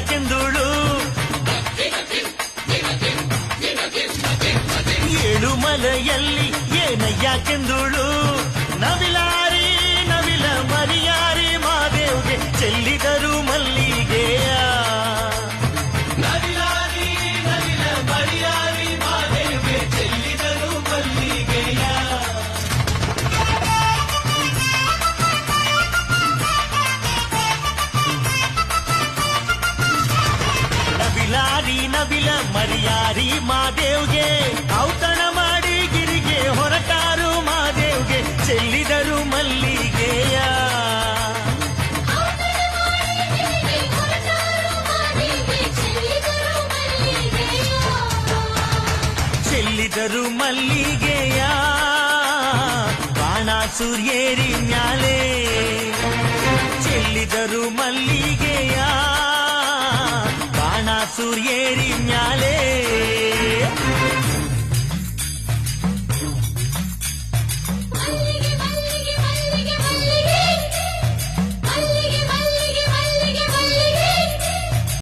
ಏನಯ್ಯಾಕೆಂದುಳು ಏಳುಮಲೆಯಲ್ಲಿ ಏನಯ್ಯಾಕೆಂದುಳು ನವಿಲಾರಿ ನವಿಲ ಮರಿಯಾರಿ ಮಾದೇವ್ಗೆ ಚೆಲ್ಲಿದರು ಮಲ್ಲಿಗೆಯ ನವಿಲಾರಿ ನವಿಲ ಮರಿಯಾರಿ ಮಾದೇವ್ಗೆ ಚೆಲ್ಲಿದರು ಮಲ್ಲಿಗೆಯ ನವಿಲಾರಿ ನವಿಲ ಮರಿಯಾರಿ ಮಾದೇವ್ಗೆ ಔತಣ ಮಾಡಿ ಗಿರಿಗೆ ಹೊರಟಾರು ಮಾದೇವ್ಗೆ ಚೆಲ್ಲಿದರು ಮಲ್ಲಿಗೆಯ ಚೆಲ್ಲಿದರು ಮಲ್ಲಿಗೆಯ ಬಾಣಾಸುರ್ಯೇರಿ ಮ್ಯಾಲೆ ಚೆಲ್ಲಿದರು ಮಲ್ಲಿಗೆಯ ಬಾಣಾಸುರ್ಯೇರಿ ಮ್ಯಾಲೆ